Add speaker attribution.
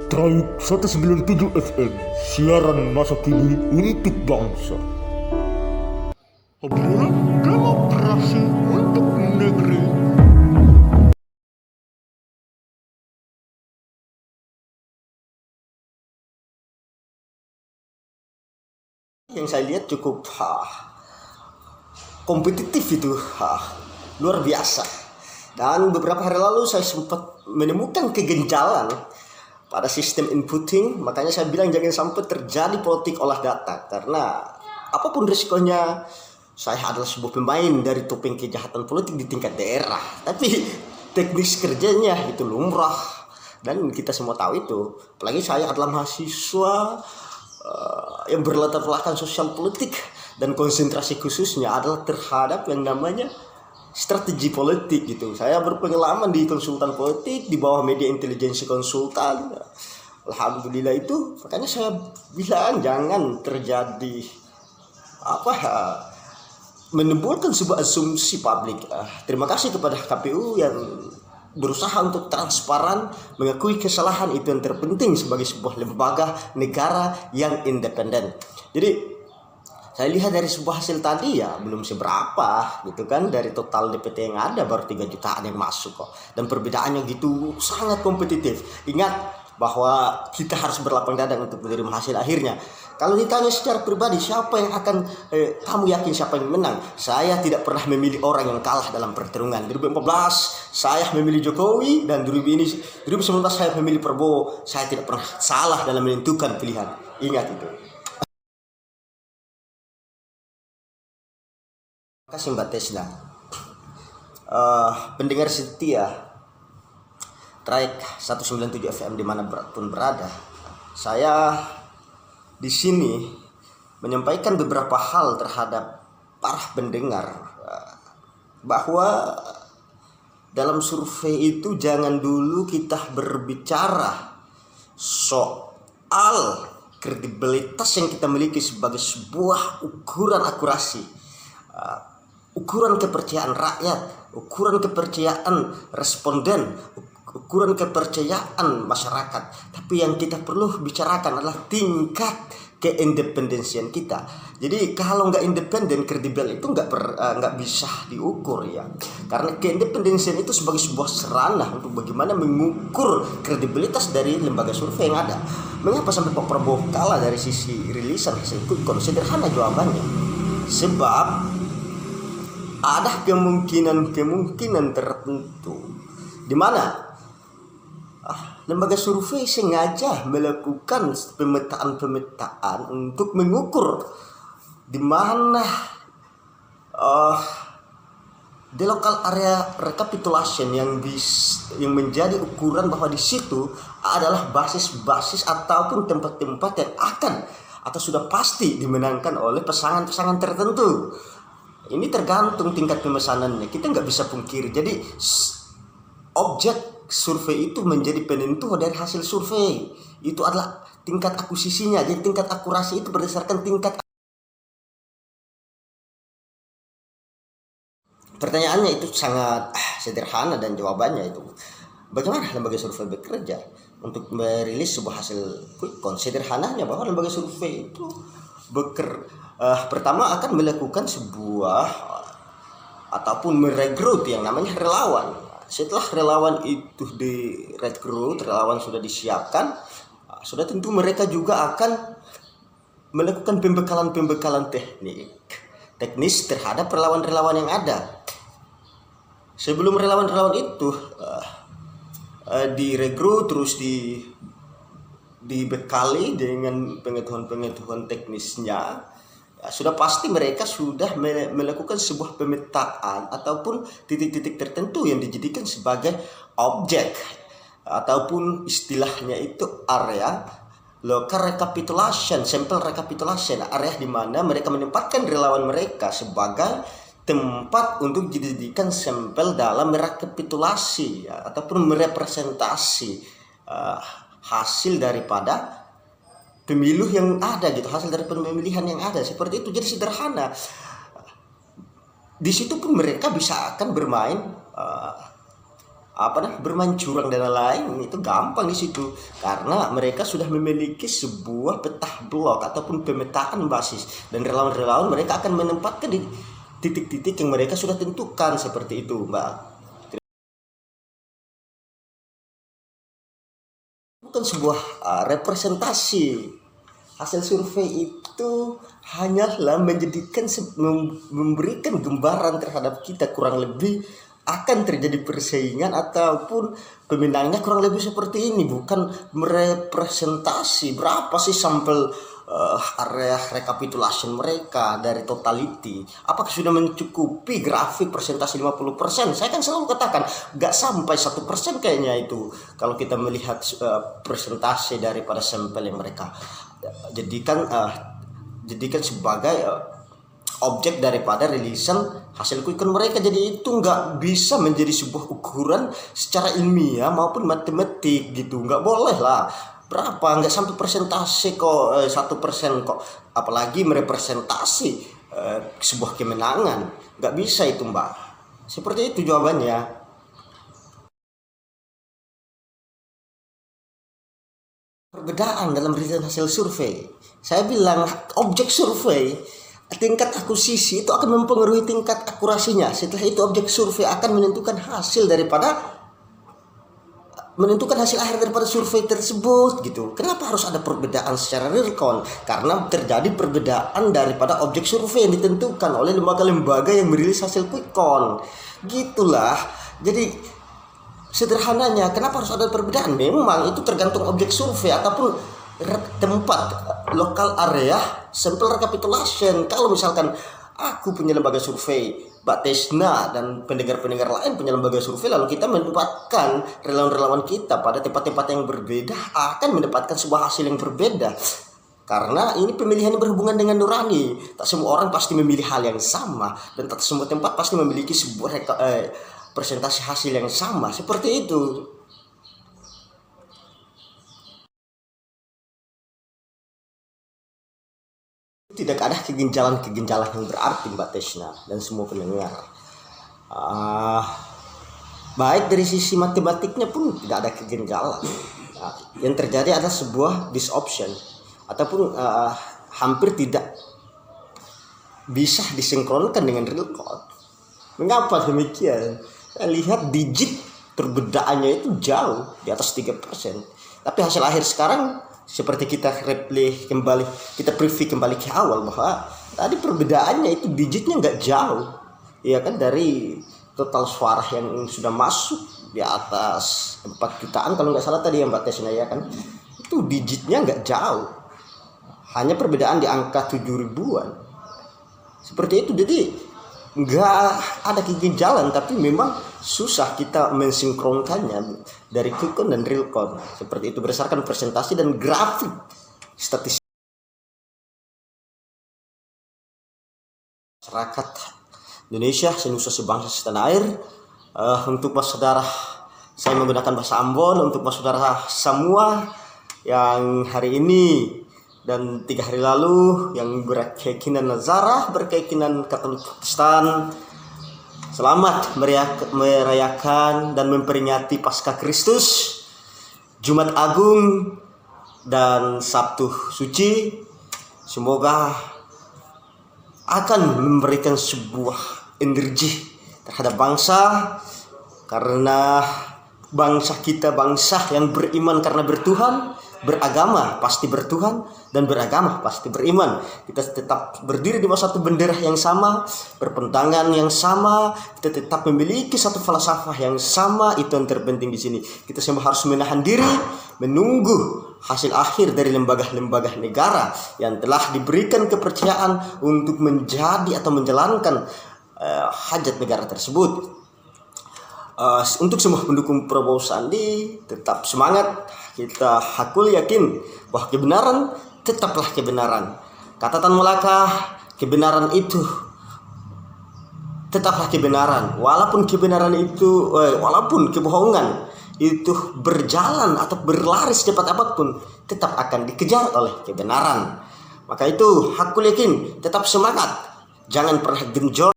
Speaker 1: Traik 197 FM, siaran masa kini untuk bangsa. Obrolan demokrasi untuk negeri.
Speaker 2: Yang saya lihat cukup kompetitif itu, luar biasa. Dan beberapa hari lalu saya sempat menemukan kegenjalan pada sistem inputting, makanya saya bilang jangan sampai terjadi politik olah data, karena apapun risikonya, saya adalah sebuah pemain dari topeng kejahatan politik di tingkat daerah, tapi teknis kerjanya itu lumrah dan kita semua tahu itu. Apalagi saya adalah mahasiswa yang berlatar belakang sosial politik, dan konsentrasi khususnya adalah terhadap yang namanya strategi politik gitu. Saya berpengalaman di konsultan politik di bawah media intelijensi konsultan. Alhamdulillah itu, makanya saya bilang jangan terjadi menimbulkan sebuah asumsi publik. Terima kasih kepada KPU yang berusaha untuk transparan, mengakui kesalahan, itu yang terpenting sebagai sebuah lembaga negara yang independen. Jadi saya lihat dari sebuah hasil tadi ya belum seberapa gitu kan, dari total DPT yang ada baru 3 jutaan yang masuk kok, dan perbedaannya gitu sangat kompetitif. Ingat bahwa kita harus berlapang dada untuk menerima hasil akhirnya. Kalau ditanya secara pribadi siapa yang akan kamu yakin siapa yang menang, saya tidak pernah memilih orang yang kalah dalam pertarungan. 2014 saya memilih Jokowi, dan 2019 saya memilih Prabowo. Saya tidak pernah salah dalam menentukan pilihan, ingat itu. Terima kasih Mbak Tesla. Pendengar setia Traik 197 FM dimanapun berada, saya di sini menyampaikan beberapa hal terhadap para pendengar, bahwa dalam survei itu jangan dulu kita berbicara soal kredibilitas yang kita miliki sebagai sebuah ukuran akurasi, ukuran kepercayaan rakyat, ukuran kepercayaan responden, ukuran kepercayaan masyarakat. Tapi yang kita perlu bicarakan adalah tingkat keindependensian kita. Jadi kalau nggak independen, kredibel itu nggak bisa diukur ya. Karena keindependensian itu sebagai sebuah sarana untuk bagaimana mengukur kredibilitas dari lembaga survei yang ada. Mengapa sampai Pak Prabowo kalah dari sisi rilisan hasil quick count? Sederhana jawabannya. Sebab ada kemungkinan tertentu di mana lembaga survei sengaja melakukan pemetaan untuk mengukur di mana di local area recapitulation yang menjadi ukuran bahwa di situ adalah basis-basis ataupun tempat-tempat yang akan atau sudah pasti dimenangkan oleh pasangan-pasangan tertentu. Ini tergantung tingkat pemesanannya, kita nggak bisa pungkiri. Jadi objek survei itu menjadi penentu dari hasil survei. Itu adalah tingkat akuisisinya. Jadi tingkat akurasi itu berdasarkan tingkat. Pertanyaannya itu sangat sederhana, dan jawabannya itu bagaimana lembaga survei bekerja untuk merilis sebuah hasil quick count. Sederhananya bahwa lembaga survei itu pertama akan melakukan sebuah ataupun merekrut yang namanya relawan. Setelah relawan itu direkrut, relawan sudah disiapkan, sudah tentu mereka juga akan melakukan pembekalan teknis terhadap relawan-relawan yang ada. Sebelum relawan-relawan itu direkrut, terus dibekali dengan pengetahuan teknisnya, sudah pasti mereka sudah melakukan sebuah pemetaan ataupun titik-titik tertentu yang dijadikan sebagai objek, ataupun istilahnya itu area local recapitulation, sampel recapitulation, area di mana mereka menempatkan relawan mereka sebagai tempat untuk dijadikan sampel dalam merekapitulasi ataupun merepresentasi hasil daripada pemilu yang ada gitu, hasil dari pemilihan yang ada seperti itu. Jadi sederhana. Di situ pun mereka bisa akan bermain bermain curang dan lain-lain, itu gampang di situ karena mereka sudah memiliki sebuah peta blok ataupun pemetaan basis, dan relawan-relawan mereka akan menempatkan di titik-titik yang mereka sudah tentukan seperti itu, Mbak. Bukan sebuah representasi. Hasil survei itu hanyalah memberikan gambaran terhadap kita, kurang lebih akan terjadi persaingan ataupun pemenangnya kurang lebih seperti ini, bukan merepresentasi berapa sih sampel area rekapitulasi mereka dari totality. Apakah sudah mencukupi grafik persentase 50%? Saya kan selalu katakan gak sampai 1% kayaknya itu kalau kita melihat persentase daripada sampel yang mereka jadikan sebagai objek daripada rilisan hasil quick count mereka. Jadi itu nggak bisa menjadi sebuah ukuran secara ilmiah maupun matematik gitu, nggak boleh lah. Berapa, nggak sampai persentase kok, 1% kok, apalagi merepresentasi sebuah kemenangan, nggak bisa itu, Mbak. Seperti itu jawabannya. Perbedaan dalam rilisan hasil survei, saya bilang objek survei tingkat akusisi itu akan mempengaruhi tingkat akurasinya. Setelah itu objek survei akan menentukan hasil akhir daripada survei tersebut gitu. Kenapa harus ada perbedaan secara real count? Karena terjadi perbedaan daripada objek survei yang ditentukan oleh lembaga-lembaga yang merilis hasil quick count. Gitulah. Jadi sederhananya kenapa harus ada perbedaan? Memang itu tergantung objek survei ataupun tempat lokal area sampel recapitulation. Kalau misalkan aku punya lembaga survei, Mbak Tesna dan pendengar-pendengar lain punya lembaga survei, lalu kita menempatkan relawan-relawan kita pada tempat-tempat yang berbeda, akan mendapatkan sebuah hasil yang berbeda. Karena ini pemilihan yang berhubungan dengan nurani. Tak semua orang pasti memilih hal yang sama, dan tak semua tempat pasti memiliki sebuah presentasi hasil yang sama. Seperti itu. Tidak ada kegenjalan yang berarti, Mbak Tesna dan semua pendengar. Baik dari sisi matematiknya pun tidak ada kegenjalan. Yang terjadi adalah sebuah disoption ataupun hampir tidak bisa disinkronkan dengan real count. Mengapa demikian? Saya lihat digit perbedaannya itu jauh di atas 3%. Tapi hasil akhir sekarang seperti kita preview kembali ke awal bahwa tadi perbedaannya itu digitnya nggak jauh, ya kan, dari total suara yang sudah masuk di atas 4 jutaan kalau nggak salah tadi ya, Mbak Tesna, ya kan, itu digitnya nggak jauh, hanya perbedaan di angka 7 ribuan seperti itu. Jadi nggak ada kegenjalan, tapi memang susah kita mensinkronkannya dari quick count dan real count seperti itu berdasarkan presentasi dan grafik statistik. Masyarakat Indonesia senusa sebangsa setanah air, untuk mas saudara saya menggunakan bahasa Ambon, untuk mas saudara semua yang hari ini dan 3 hari lalu yang berkeyakinan Nazarah, berkeyakinan Katolik Protestan, selamat merayakan dan memperingati Paskah Kristus, Jumat Agung, dan Sabtu Suci. Semoga akan memberikan sebuah energi terhadap bangsa, karena bangsa kita bangsa yang beriman karena bertuhan, beragama pasti bertuhan, dan beragama pasti beriman. Kita tetap berdiri di bawah satu bendera yang sama, berpentangan yang sama, kita tetap memiliki satu falsafah yang sama. Itu yang terpenting di sini. Kita semua harus menahan diri, menunggu hasil akhir dari lembaga-lembaga negara yang telah diberikan kepercayaan untuk menjadi atau menjalankan hajat negara tersebut. Untuk semua pendukung Prabowo Sandi, tetap semangat. Kita hakul yakin bahwa kebenaran tetaplah kebenaran. Kata Tan Malaka, kebenaran itu tetaplah kebenaran. Walaupun kebohongan itu berjalan atau berlari secepat apapun, tetap akan dikejar oleh kebenaran. Maka itu hakul yakin, tetap semangat. Jangan pernah genjot.